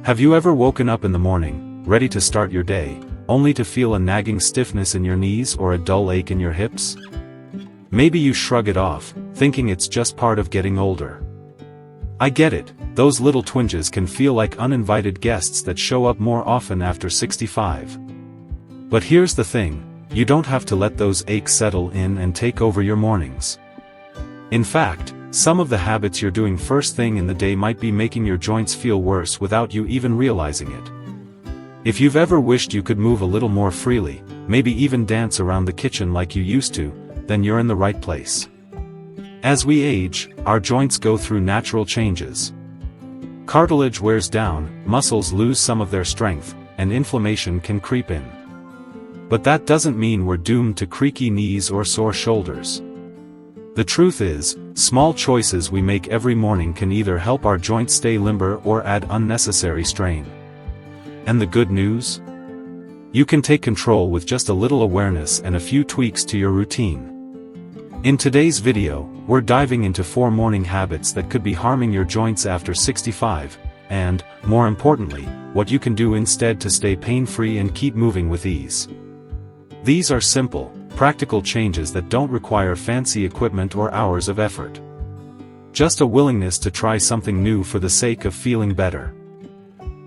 Have you ever woken up in the morning, ready to start your day, only to feel a nagging stiffness in your knees or a dull ache in your hips? Maybe you shrug it off, thinking it's just part of getting older. I get it, those little twinges can feel like uninvited guests that show up more often after 65. But here's the thing, you don't have to let those aches settle in and take over your mornings. In fact, some of the habits you're doing first thing in the day might be making your joints feel worse without you even realizing it. If you've ever wished you could move a little more freely, maybe even dance around the kitchen like you used to, then you're in the right place. As we age, our joints go through natural changes. Cartilage wears down, muscles lose some of their strength, and inflammation can creep in. But that doesn't mean we're doomed to creaky knees or sore shoulders. The truth is, small choices we make every morning can either help our joints stay limber or add unnecessary strain. And the good news? You can take control with just a little awareness and a few tweaks to your routine. In today's video, we're diving into 4 morning habits that could be harming your joints after 65, and, more importantly, what you can do instead to stay pain-free and keep moving with ease. These are simple, practical changes that don't require fancy equipment or hours of effort. Just a willingness to try something new for the sake of feeling better.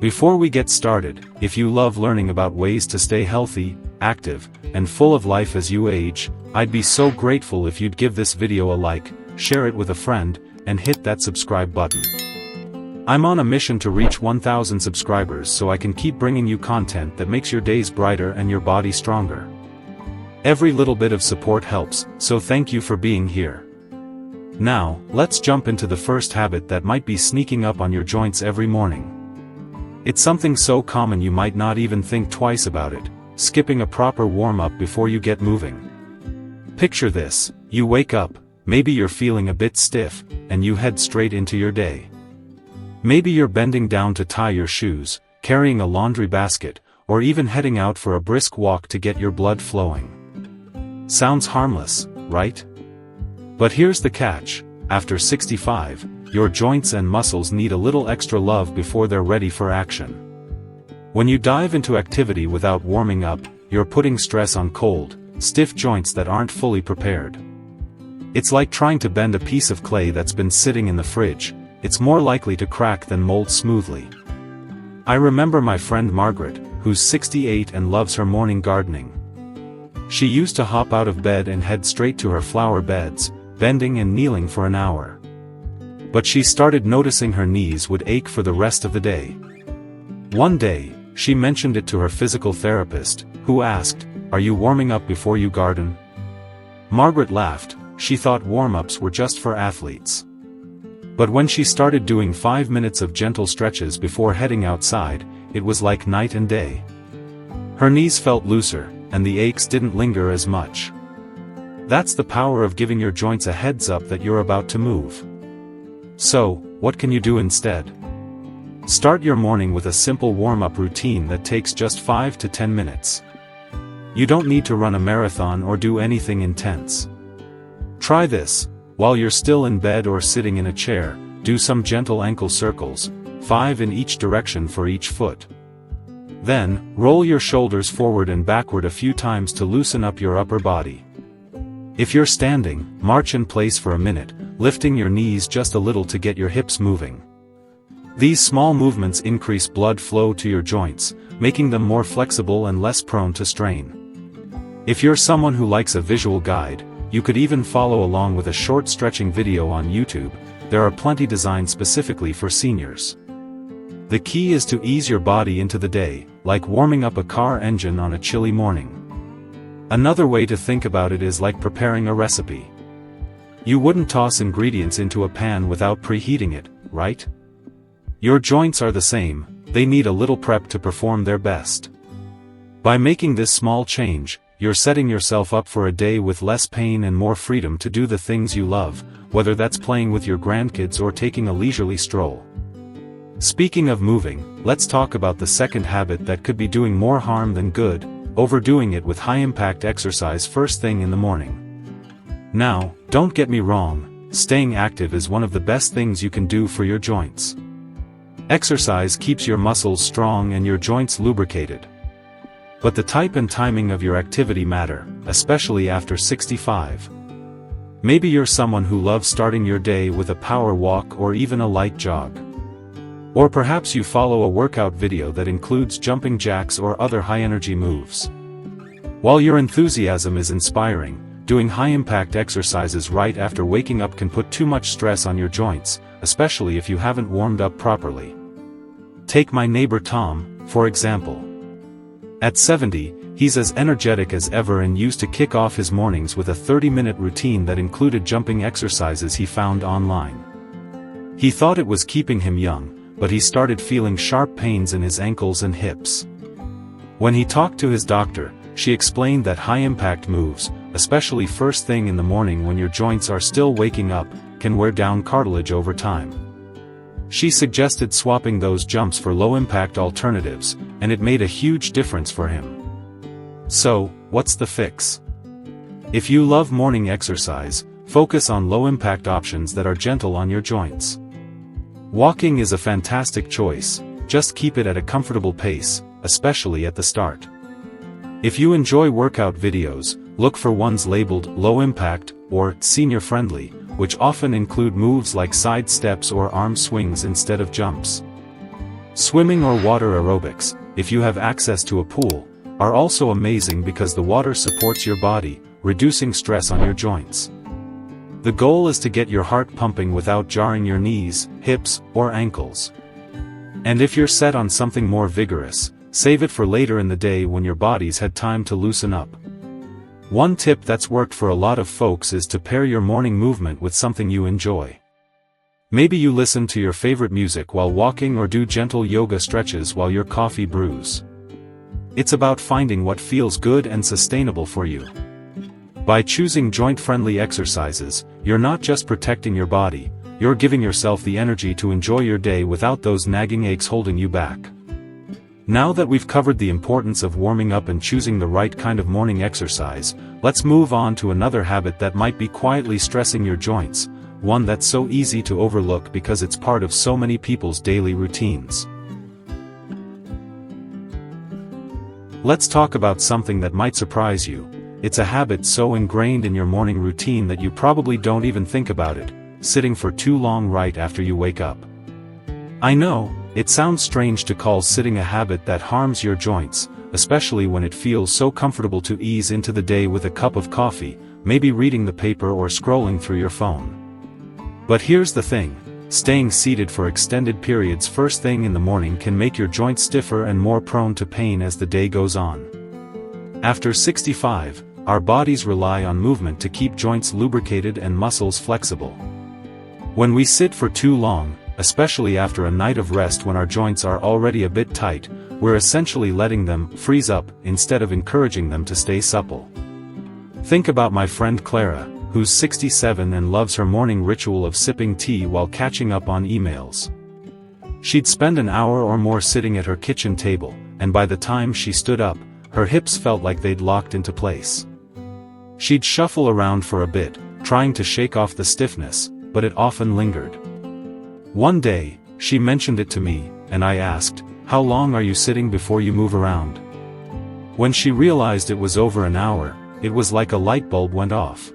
Before we get started, if you love learning about ways to stay healthy, active, and full of life as you age, I'd be so grateful if you'd give this video a like, share it with a friend, and hit that subscribe button. I'm on a mission to reach 1,000 subscribers so I can keep bringing you content that makes your days brighter and your body stronger. Every little bit of support helps, so thank you for being here. Now, let's jump into the first habit that might be sneaking up on your joints every morning. It's something so common you might not even think twice about it, skipping a proper warm-up before you get moving. Picture this, you wake up, maybe you're feeling a bit stiff, and you head straight into your day. Maybe you're bending down to tie your shoes, carrying a laundry basket, or even heading out for a brisk walk to get your blood flowing. Sounds harmless, right? But here's the catch, after 65, your joints and muscles need a little extra love before they're ready for action. When you dive into activity without warming up, you're putting stress on cold, stiff joints that aren't fully prepared. It's like trying to bend a piece of clay that's been sitting in the fridge, it's more likely to crack than mold smoothly. I remember my friend Margaret, who's 68 and loves her morning gardening. She used to hop out of bed and head straight to her flower beds, bending and kneeling for an hour. But she started noticing her knees would ache for the rest of the day. One day, she mentioned it to her physical therapist, who asked, "Are you warming up before you garden?" Margaret laughed, she thought warm-ups were just for athletes. But when she started doing 5 minutes of gentle stretches before heading outside, it was like night and day. Her knees felt looser, and the aches didn't linger as much. That's the power of giving your joints a heads up that you're about to move. So, what can you do instead? Start your morning with a simple warm-up routine that takes just 5 to 10 minutes. You don't need to run a marathon or do anything intense. Try this, while you're still in bed or sitting in a chair, do some gentle ankle circles, 5 in each direction for each foot. Then, roll your shoulders forward and backward a few times to loosen up your upper body. If you're standing, march in place for a minute, lifting your knees just a little to get your hips moving. These small movements increase blood flow to your joints, making them more flexible and less prone to strain. If you're someone who likes a visual guide, you could even follow along with a short stretching video on YouTube. There are plenty designed specifically for seniors. The key is to ease your body into the day, like warming up a car engine on a chilly morning. Another way to think about it is like preparing a recipe. You wouldn't toss ingredients into a pan without preheating it, right? Your joints are the same, they need a little prep to perform their best. By making this small change, you're setting yourself up for a day with less pain and more freedom to do the things you love, whether that's playing with your grandkids or taking a leisurely stroll. Speaking of moving, let's talk about the second habit that could be doing more harm than good, overdoing it with high-impact exercise first thing in the morning. Now, don't get me wrong, staying active is one of the best things you can do for your joints. Exercise keeps your muscles strong and your joints lubricated. But the type and timing of your activity matter, especially after 65. Maybe you're someone who loves starting your day with a power walk or even a light jog. Or perhaps you follow a workout video that includes jumping jacks or other high-energy moves. While your enthusiasm is inspiring, doing high-impact exercises right after waking up can put too much stress on your joints, especially if you haven't warmed up properly. Take my neighbor Tom, for example. At 70, he's as energetic as ever and used to kick off his mornings with a 30-minute routine that included jumping exercises he found online. He thought it was keeping him young, but he started feeling sharp pains in his ankles and hips. When he talked to his doctor, she explained that high-impact moves, especially first thing in the morning when your joints are still waking up, can wear down cartilage over time. She suggested swapping those jumps for low-impact alternatives, and it made a huge difference for him. So, what's the fix? If you love morning exercise, focus on low-impact options that are gentle on your joints. Walking is a fantastic choice, just keep it at a comfortable pace, especially at the start. If you enjoy workout videos, look for ones labeled low-impact or senior-friendly, which often include moves like side steps or arm swings instead of jumps. Swimming or water aerobics, if you have access to a pool, are also amazing because the water supports your body, reducing stress on your joints. The goal is to get your heart pumping without jarring your knees, hips, or ankles. And if you're set on something more vigorous, save it for later in the day when your body's had time to loosen up. One tip that's worked for a lot of folks is to pair your morning movement with something you enjoy. Maybe you listen to your favorite music while walking or do gentle yoga stretches while your coffee brews. It's about finding what feels good and sustainable for you. By choosing joint-friendly exercises, you're not just protecting your body, you're giving yourself the energy to enjoy your day without those nagging aches holding you back. Now that we've covered the importance of warming up and choosing the right kind of morning exercise, let's move on to another habit that might be quietly stressing your joints, one that's so easy to overlook because it's part of so many people's daily routines. Let's talk about something that might surprise you. It's a habit so ingrained in your morning routine that you probably don't even think about it, sitting for too long right after you wake up. I know, it sounds strange to call sitting a habit that harms your joints, especially when it feels so comfortable to ease into the day with a cup of coffee, maybe reading the paper or scrolling through your phone. But here's the thing, staying seated for extended periods first thing in the morning can make your joints stiffer and more prone to pain as the day goes on. After 65, our bodies rely on movement to keep joints lubricated and muscles flexible. When we sit for too long, especially after a night of rest when our joints are already a bit tight, we're essentially letting them freeze up instead of encouraging them to stay supple. Think about my friend Clara, who's 67 and loves her morning ritual of sipping tea while catching up on emails. She'd spend an hour or more sitting at her kitchen table, and by the time she stood up, her hips felt like they'd locked into place. She'd shuffle around for a bit, trying to shake off the stiffness, but it often lingered. One day, she mentioned it to me, and I asked, "How long are you sitting before you move around?" When she realized it was over an hour, it was like a light bulb went off.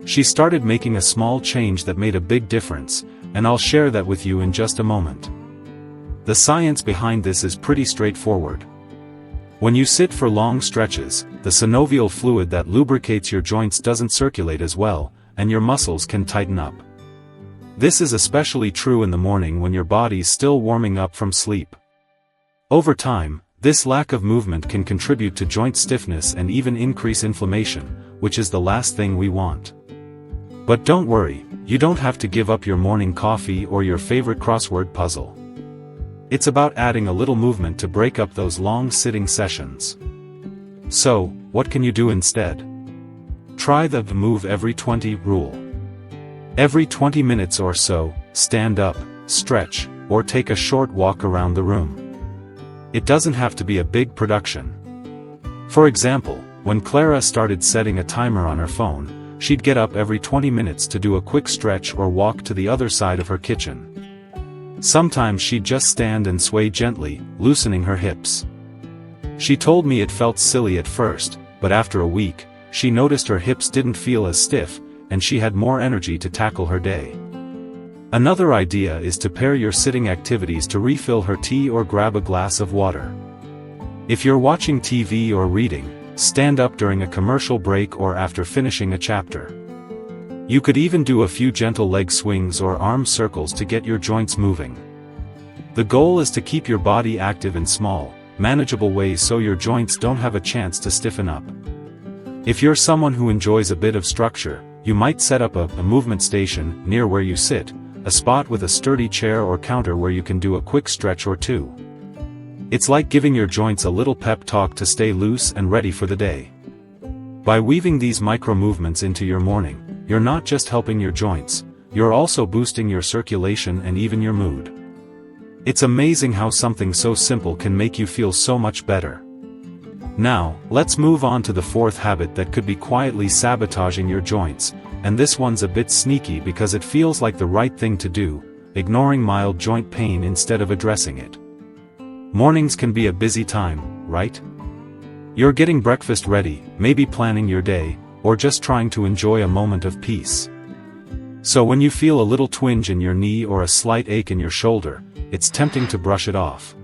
She started making a small change that made a big difference, and I'll share that with you in just a moment. The science behind this is pretty straightforward. When you sit for long stretches, the synovial fluid that lubricates your joints doesn't circulate as well, and your muscles can tighten up. This is especially true in the morning when your body's still warming up from sleep. Over time, this lack of movement can contribute to joint stiffness and even increase inflammation, which is the last thing we want. But don't worry, you don't have to give up your morning coffee or your favorite crossword puzzle. It's about adding a little movement to break up those long sitting sessions. So, what can you do instead? Try the move every 20 rule. Every 20 minutes or so, stand up, stretch, or take a short walk around the room. It doesn't have to be a big production. For example, when Clara started setting a timer on her phone, she'd get up every 20 minutes to do a quick stretch or walk to the other side of her kitchen. Sometimes she'd just stand and sway gently, loosening her hips. She told me it felt silly at first, but after a week, she noticed her hips didn't feel as stiff, and she had more energy to tackle her day. Another idea is to pair your sitting activities to refill her tea or grab a glass of water. If you're watching TV or reading, stand up during a commercial break or after finishing a chapter. You could even do a few gentle leg swings or arm circles to get your joints moving. The goal is to keep your body active in small, manageable ways so your joints don't have a chance to stiffen up. If you're someone who enjoys a bit of structure, you might set up a movement station near where you sit, a spot with a sturdy chair or counter where you can do a quick stretch or two. It's like giving your joints a little pep talk to stay loose and ready for the day. By weaving these micro movements into your morning, you're not just helping your joints, you're also boosting your circulation and even your mood. It's amazing how something so simple can make you feel so much better. Now, let's move on to the fourth habit that could be quietly sabotaging your joints, and this one's a bit sneaky because it feels like the right thing to do, ignoring mild joint pain instead of addressing it. Mornings can be a busy time, right? You're getting breakfast ready, maybe planning your day, or just trying to enjoy a moment of peace. So when you feel a little twinge in your knee or a slight ache in your shoulder, it's tempting to brush it off.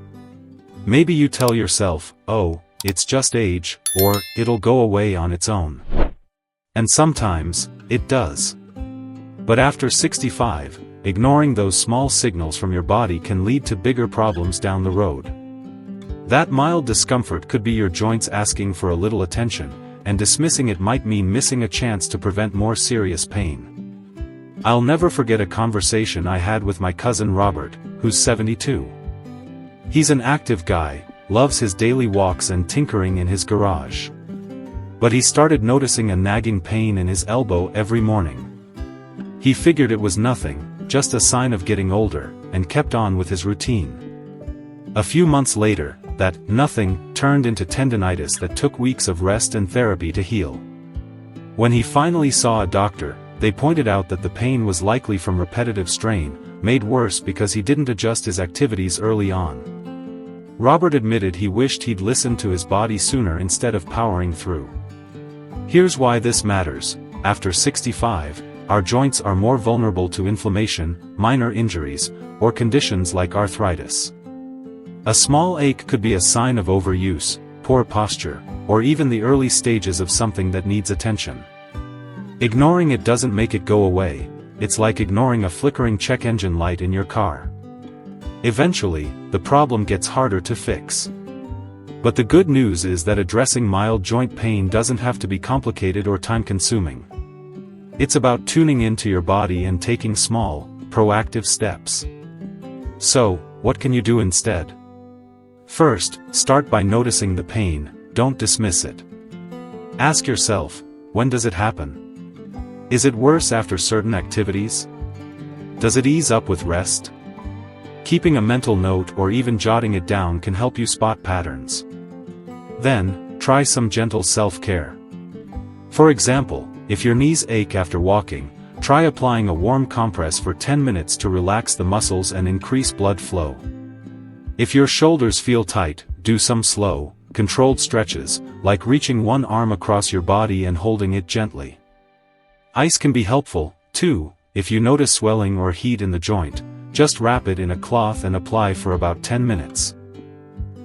Maybe you tell yourself, oh, it's just age, or it'll go away on its own. And sometimes, it does. But after 65, ignoring those small signals from your body can lead to bigger problems down the road. That mild discomfort could be your joints asking for a little attention, and dismissing it might mean missing a chance to prevent more serious pain. I'll never forget a conversation I had with my cousin Robert, who's 72. He's an active guy, loves his daily walks and tinkering in his garage. But he started noticing a nagging pain in his elbow every morning. He figured it was nothing, just a sign of getting older, and kept on with his routine. A few months later, that nothing turned into tendinitis that took weeks of rest and therapy to heal. When he finally saw a doctor, they pointed out that the pain was likely from repetitive strain, made worse because he didn't adjust his activities early on. Robert admitted he wished he'd listened to his body sooner instead of powering through. Here's why this matters. After 65, our joints are more vulnerable to inflammation, minor injuries, or conditions like arthritis. A small ache could be a sign of overuse, poor posture, or even the early stages of something that needs attention. Ignoring it doesn't make it go away, it's like ignoring a flickering check engine light in your car. Eventually, the problem gets harder to fix. But the good news is that addressing mild joint pain doesn't have to be complicated or time-consuming. It's about tuning into your body and taking small, proactive steps. So, what can you do instead? First, start by noticing the pain, don't dismiss it. Ask yourself, when does it happen? Is it worse after certain activities? Does it ease up with rest? Keeping a mental note or even jotting it down can help you spot patterns. Then, try some gentle self-care. For example, if your knees ache after walking, try applying a warm compress for 10 minutes to relax the muscles and increase blood flow. If your shoulders feel tight, do some slow, controlled stretches, like reaching one arm across your body and holding it gently. Ice can be helpful, too. If you notice swelling or heat in the joint, just wrap it in a cloth and apply for about 10 minutes.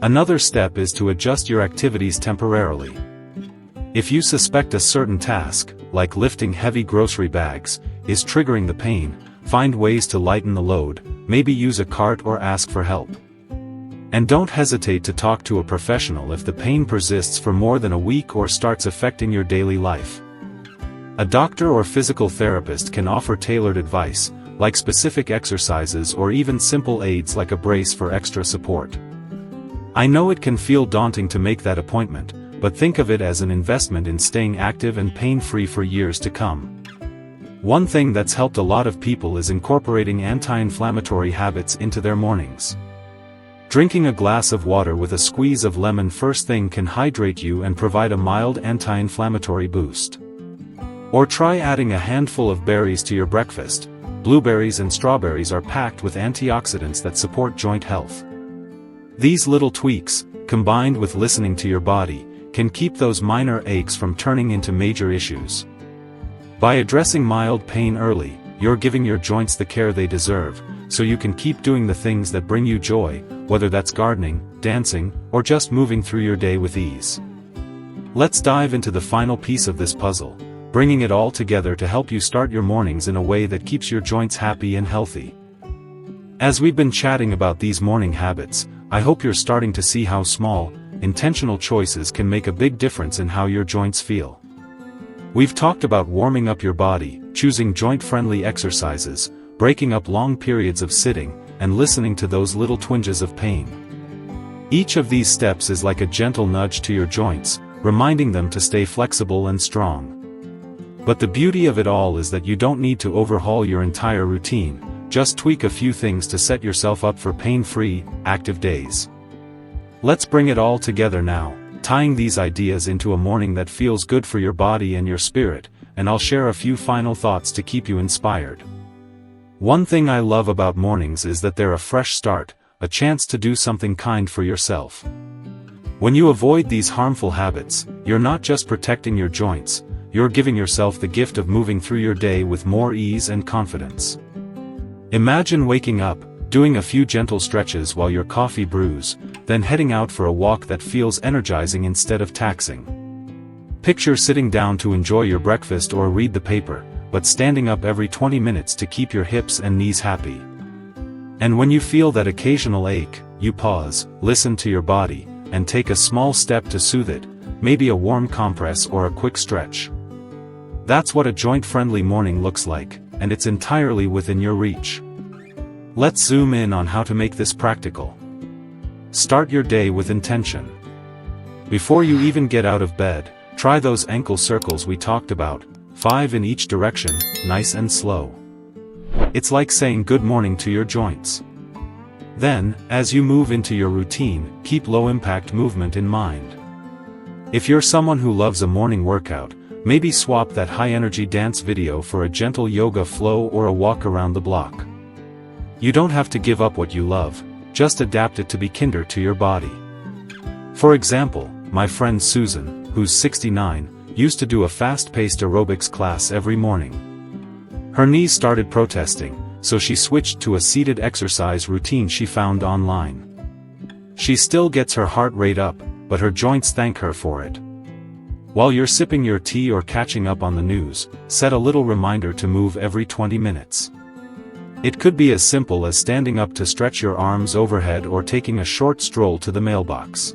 Another step is to adjust your activities temporarily. If you suspect a certain task, like lifting heavy grocery bags, is triggering the pain, find ways to lighten the load, maybe use a cart or ask for help. And don't hesitate to talk to a professional if the pain persists for more than a week or starts affecting your daily life. A doctor or physical therapist can offer tailored advice, like specific exercises or even simple aids like a brace for extra support. I know it can feel daunting to make that appointment, but think of it as an investment in staying active and pain-free for years to come. One thing that's helped a lot of people is incorporating anti-inflammatory habits into their mornings. Drinking a glass of water with a squeeze of lemon first thing can hydrate you and provide a mild anti-inflammatory boost. Or try adding a handful of berries to your breakfast. blueberries and strawberries are packed with antioxidants that support joint health. These little tweaks, combined with listening to your body, can keep those minor aches from turning into major issues. By addressing mild pain early, you're giving your joints the care they deserve, so you can keep doing the things that bring you joy, whether that's gardening, dancing, or just moving through your day with ease. Let's dive into the final piece of this puzzle, bringing it all together to help you start your mornings in a way that keeps your joints happy and healthy. As we've been chatting about these morning habits, I hope you're starting to see how small, intentional choices can make a big difference in how your joints feel. We've talked about warming up your body, choosing joint-friendly exercises, breaking up long periods of sitting, and listening to those little twinges of pain. Each of these steps is like a gentle nudge to your joints, reminding them to stay flexible and strong. But the beauty of it all is that you don't need to overhaul your entire routine, just tweak a few things to set yourself up for pain-free, active days. Let's bring it all together now, tying these ideas into a morning that feels good for your body and your spirit, and I'll share a few final thoughts to keep you inspired. One thing I love about mornings is that they're a fresh start, a chance to do something kind for yourself. When you avoid these harmful habits, you're not just protecting your joints, you're giving yourself the gift of moving through your day with more ease and confidence. Imagine waking up, doing a few gentle stretches while your coffee brews, then heading out for a walk that feels energizing instead of taxing. Picture sitting down to enjoy your breakfast or read the paper, but standing up every 20 minutes to keep your hips and knees happy. And when you feel that occasional ache, you pause, listen to your body, and take a small step to soothe it, maybe a warm compress or a quick stretch. That's what a joint-friendly morning looks like, and it's entirely within your reach. Let's zoom in on how to make this practical. Start your day with intention. Before you even get out of bed, try those ankle circles we talked about, 5 in each direction, nice and slow. It's like saying good morning to your joints. Then, as you move into your routine, keep low-impact movement in mind. If you're someone who loves a morning workout, maybe swap that high-energy dance video for a gentle yoga flow or a walk around the block. You don't have to give up what you love, just adapt it to be kinder to your body. For example, my friend Susan, who's 69, used to do a fast-paced aerobics class every morning. Her knees started protesting, so she switched to a seated exercise routine she found online. She still gets her heart rate up, but her joints thank her for it. While you're sipping your tea or catching up on the news, set a little reminder to move every 20 minutes. It could be as simple as standing up to stretch your arms overhead or taking a short stroll to the mailbox.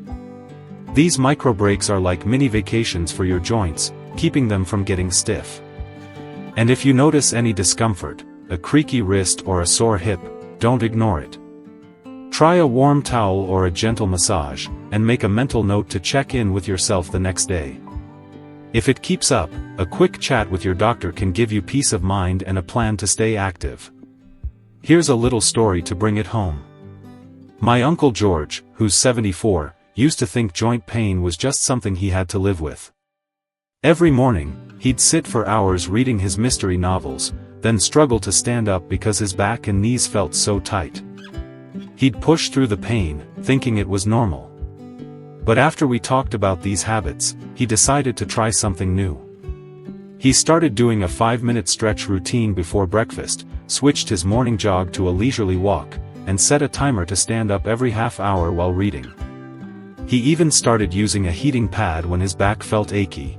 These micro breaks are like mini vacations for your joints, keeping them from getting stiff. And if you notice any discomfort, a creaky wrist or a sore hip, don't ignore it. Try a warm towel or a gentle massage, and make a mental note to check in with yourself the next day. If it keeps up, a quick chat with your doctor can give you peace of mind and a plan to stay active. Here's a little story to bring it home. My Uncle George, who's 74, used to think joint pain was just something he had to live with. Every morning, he'd sit for hours reading his mystery novels, then struggle to stand up because his back and knees felt so tight. He'd push through the pain, thinking it was normal. But after we talked about these habits, he decided to try something new. He started doing a 5-minute stretch routine before breakfast, switched his morning jog to a leisurely walk, and set a timer to stand up every half hour while reading. He even started using a heating pad when his back felt achy.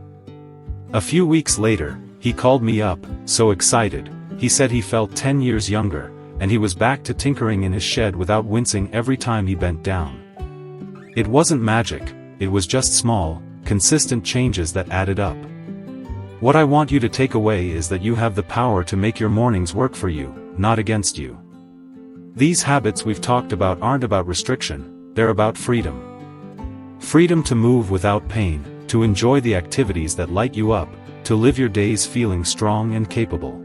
A few weeks later, he called me up, so excited. He said he felt 10 years younger, and he was back to tinkering in his shed without wincing every time he bent down. It wasn't magic, it was just small, consistent changes that added up. What I want you to take away is that you have the power to make your mornings work for you, not against you. These habits we've talked about aren't about restriction, they're about freedom. Freedom to move without pain, to enjoy the activities that light you up, to live your days feeling strong and capable.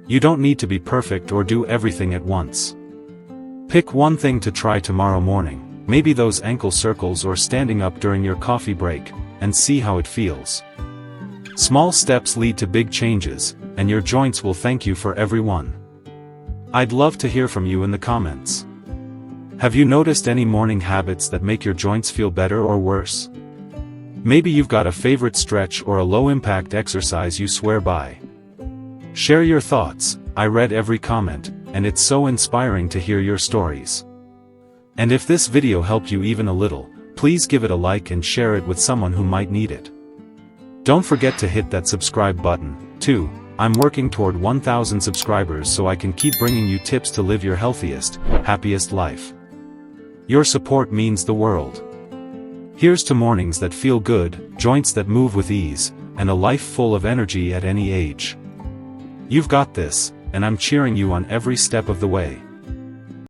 You don't need to be perfect or do everything at once. Pick one thing to try tomorrow morning, maybe those ankle circles or standing up during your coffee break, and see how it feels. Small steps lead to big changes, and your joints will thank you for every one. I'd love to hear from you in the comments. Have you noticed any morning habits that make your joints feel better or worse? Maybe you've got a favorite stretch or a low-impact exercise you swear by. Share your thoughts. I read every comment, and it's so inspiring to hear your stories. And if this video helped you even a little, please give it a like and share it with someone who might need it. Don't forget to hit that subscribe button, too. I'm working toward 1,000 subscribers so I can keep bringing you tips to live your healthiest, happiest life. Your support means the world. Here's to mornings that feel good, joints that move with ease, and a life full of energy at any age. You've got this, and I'm cheering you on every step of the way.